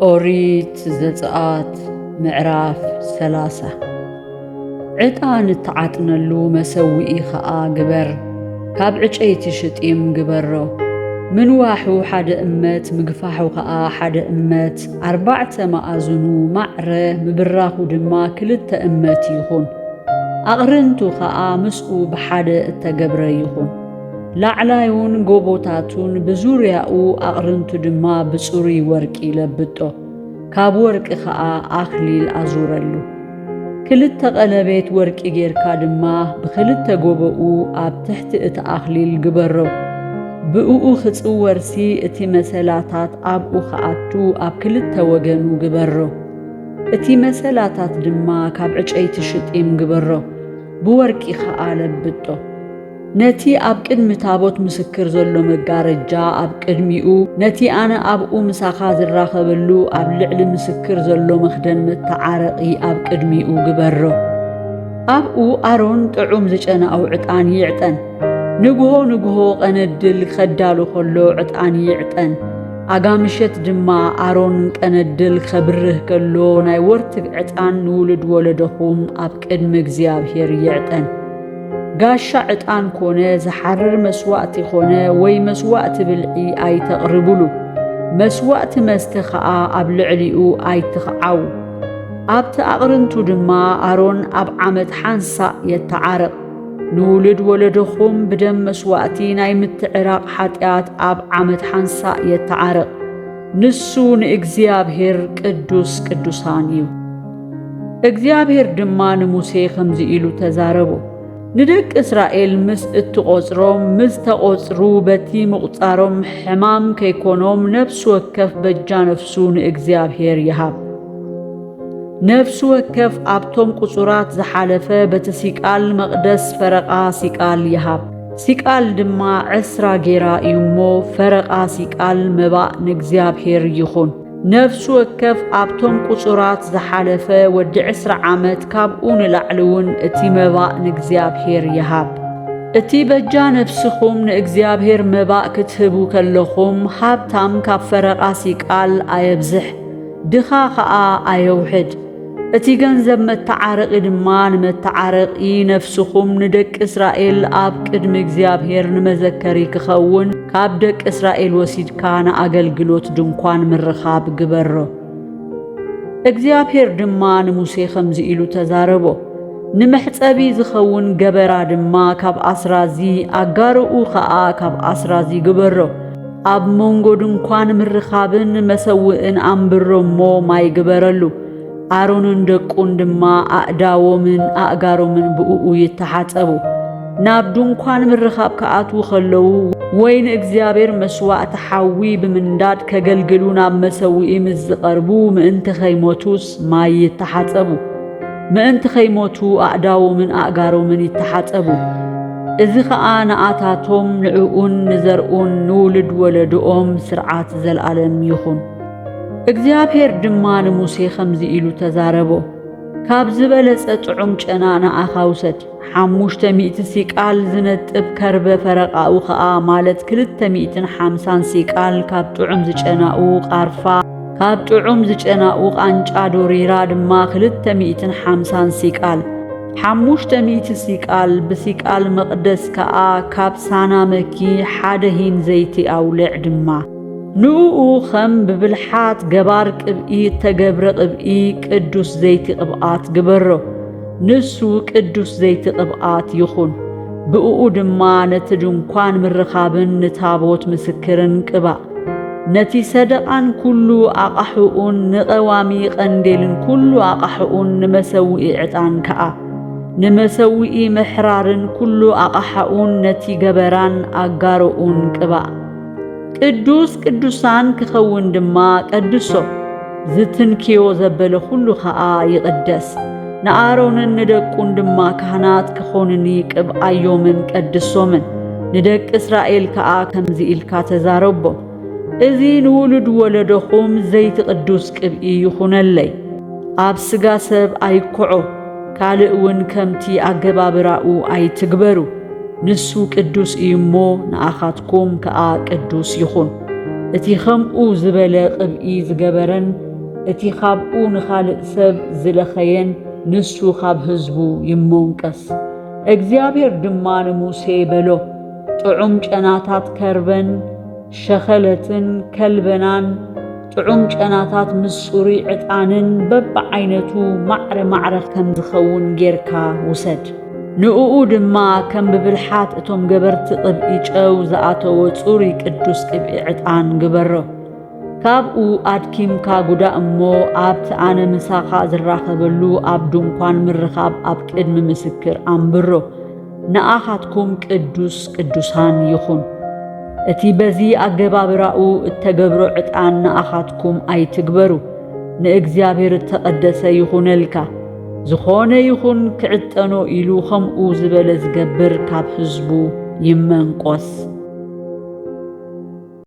ኦሪት ዘጸአት ምዕራፍ 30 ዕጣን እትዓጥነሉ መሰዊኢ ኸዓ ግበር ካብ ዕጨይቲ ሽጢም ግበሮ ምንዋሑ ሓደ እመት ምግፋሑ ኸዓ ሓደ እመት 4 መኣዝኑ ማዕረ ምብራኹ ድማ 2 እመት ይኹን ኣቕርንቱ ኸዓ ምስኡ ብሓደ እተገብረ ይኹን ላዕላዩን ጎቦታቱን ብዙርያኡ ኣቕርንቱ ድማ ብጽሩይ ወርቂ ለብጦ ካብ ወርቂ ኸዓ ኣኽሊል ኣዙረሉ 2 ቀለቤት ወርቂ ጌርካ ድማ ብ2 ጎቦኡ ኣብ ትሕቲ እቲ ኣኽሊል ግበሮ ብኡኡ ክጽወርሲ እቲ መሰላታት ኣብኡ ኸኣቱ ኣብ 2 ወገኑ ግበሮ እቲ መሰላታት ድማ ካብ ዕጨይቲ ሽጢም ግበሮ ብወርቂ ኸዓ ለብጦ ነቲ ኣብ ቅድሚ ታቦት ምስክር ዘሎ መጋረጃ ኣብ ቅድሚኡ ነቲ ኣነ ኣብኡ ምሳኻ ዝራኸበሉ ኣብ ልዕሊ ምስክር ዘሎ መኽደን መተዓረቒ ኣብ ቅድሚኡ ግበሮ ኣብኡ ኣሮን ጥዑም ዝጨናኡ ዕጣን ይዕጠን ንግሆ ቀነድል ከዳሉ ከሎ ዕጣን ይዕጠን ኣጋምሸት ድማ ኣሮን ቀነድል ከብርህ ከሎ ናይ ወርትግ ዕጣን ንውልድ ወለደኹም ኣብ ቅድሚ እግዚአብሔር ይዕጠን ጋሻ ዕጣን ኮነ ዝሓርር መስዋዕቲ ኮነ ወይ መስዋዕቲ ብልዒ ኣይተቕርብሉ መስዋዕቲ መስተ ኸዓ ኣብ ልዕሊኡ ኣይትኽዓው ኣብቲ ኣቕርንቱ ድማ ኣሮን ኣብ ዓመት ሓንሳእ የተዓረቕ ንውልድ ወለደኹም ብደም መስዋዕቲ ናይ ምትዕራቕ ሓጢኣት ኣብ ዓመት ሓንሳእ የተዓረቕ ንሱ ንእግዚአብሔር ቅዱስ ቅዱሳን እዩ እግዚአብሔር ድማ ንሙሴ ከምዚ ኢሉ ተዛረቦ ንደቂ እስራኤል ምስ እትቆጽሮም ምስ ተቆጽሩ በቲ ምቁጻሮም ሕማም ከይኮኖም ነፍስ ወከፍ በጃ ነፍሱ ንእግዚአብሔር ይሃብ ነፍስ ወከፍ ኣብቶም ቁጹራት ዝሓለፈ በቲ ሲቃል መቕደስ ፈረቓ ሲቃል ይሃብ ሲቃል ድማ 10 ጌራ እዩሞ ፈረቓ ሲቃል መባእ ንእግዚአብሔር ይኹን ነፍስ ወከፍ ኣብቶም ቁጹራት ዝሓለፈ ወዲ 10 ዓመት ካብኡ ንላዕሊውን እቲ መባእ ንእግዚአብሔር ይሃብ እቲ በጃ ነፍስኹም ንእግዚአብሔር መባእ ክትህቡ ከለኹም ሃብታም ካብ ፈረቓ ሲቃል ኣየብዝሕ ድኻ ኸዓ ኣየውሕድ እቲ ገንዘብ መተዓረቒ ድማ ንመተዓረቒ ነፍስኹም ንደቂ እስራኤል ኣብ ቅድሚ እግዚአብሔር ንመዘከሪ ክኸውን ካብ ደቂ እስራኤል ወሲድካ ንኣገልግሎት ድንኳን ምርኻብ ግበሮ እግዚአብሔር ድማ ንሙሴ ከምዚ ኢሉ ተዛረቦ ንመሕጸቢ ዝኸውን ገበራ ድማ ካብ ኣስራዚ ኣጋርኡ ኸዓ ካብ ኣስራዚ ግበሮ ኣብ መንጎ ድንኳን ምርኻብን መሰውእን ኣንብሮ እሞ ማይ ግበረሉ ኣሮንን ደቁን ድማ ኣእዳዎምን ኣእጋሮምን ብኡኡ ይተሓጸቡ ናብ ድንኳን ምርኻብ ከኣትዉ ኸለዉ ወይ ንእግዚአብሔር መስዋዕቲ ሓዊ ብምንዳድ ከገልግሉ ናብ መሰዊኢ ምስ ዝቐርቡ ምእንቲ ኸይሞቱስ ማይ ይተሓጸቡ ምእንቲ ኸይሞቱ ኣእዳዎምን ኣእጋሮምን ይተሓጸቡ እዚ ኸዓ ንኣታቶም ንዕኡን ንዘርኡን ንውልድ ወለድኦም ስርዓት ዘለዓለም ይኹን እግዚአብሔር ድማ ንሙሴ ከምዚ ኢሉ ተዛረቦ ካብ ዝበለጸ ጥዑም ጨና ንኣኻ ውሰድ 500 ሲቃል ዝነጥብ ከርበ ፈረቓኡ ኸዓ ማለት 250 ሲቃል ካብ ጥዑም ዝጨናኡ ቃርፋ ካብ ጥዑም ዝጨናኡ ቃንጫ ዶሪራ ድማ 250 ሲቃል 500 ሲቃል ብሲቃል መቕደስ ኸዓ ካብ ሳና መኪ ሓደ ሂን ዘይቲ ኣውልዕ ድማ ንኡኡ ኸም ብብልሓት ገባር ቅብኢ ተገብረ ቅብኢ ቅዱስ ዘይቲ ቅብኣት ግበሮ ንሱ ቅዱስ ዘይቲ ቅብኣት ይኹን ብኡኡ ድማ ነቲ ድንኳን ምርኻብን ንታቦት ምስክርን ቅባእ ነቲ ሰደቓን ኩሉ ኣቓሕኡን ንቐዋሚ ቀንዴልን ኩሉ ኣቓሕኡን ንመሰዊኢ ዕጣን ከኣ ንመሰዊኢ ምሕራርን ኩሉ ኣቓሕኡን ነቲ ገበራን ኣጋሮኡን ቅባእ ቅዱስ ቅዱሳን ክኸውን ድማ ቀድሶ ዝትንክዮ ዘበለ ኩሉ ኸዓ ይቕደስ ንኣሮንን ንደቁን ድማ ካህናት ክኾኑኒ ቅብኣዮምን ቀድሶምን ንደቂ እስራኤል ከኣ ከምዚ ኢልካ ተዛረቦ እዚ ንውሉድ ወለደኹም ዘይቲ ቅዱስ ቅብኢ ይኹነለይ ኣብ ስጋ ሰብ ኣይኩዖ ካልእ እውን ከምቲ ኣገባብራኡ ኣይትግበሩ ንሱ ቅዱስ እዩሞ ንኣኻትኩም ከኣ ቅዱስ ይኹን እቲ ኸምኡ ዝበለ ቅብኢ ዝገበረን እቲ ኻብኡ ንኻልእ ሰብ ዝለኸየን ንሱ ኻብ ህዝቡ ይመንቀስ። እግዚአብሔር ድማ ንሙሴ በሎ ጥዑም ጨናታት ከርበን ሸኸለትን ከልበናን ጥዑም ጨናታት ምስ ጽሩይ ዕጣንን በብዓይነቱ ማዕረ ማዕረ ከም ዝኸውን ጌርካ ውሰድ። ንኡኡ ድማ ከም ብብልሓት እቶም ገበርቲ ቅብኢ ጨው ዝኣተወ ጽሩይ ቅዱስ ቅብኢ ዕጣን ግበሮ። ካብኡ ኣድኪምካ ጉዳእ እሞ ኣብቲ ኣነ ምሳኻ ዝራኸበሉ ኣብ ድንኳን ምርኻብ ኣብ ቅድሚ ምስክር ኣንብሮ። ንኣኻትኩም ቅዱስ ቅዱሳን ይኹን። እቲ በዚ ኣገባብራኡ እተገብሮ ዕጣን ንኣኻትኩም ኣይትግበሩ፣ ንእግዚአብሔር እተቐደሰ ይኹነልካ። ዝኾነ ይኹን ክዕጠኖ ኢሉ ኸምኡ ዝበለ ዝገብር ካብ ህዝቡ ይመንቆስ።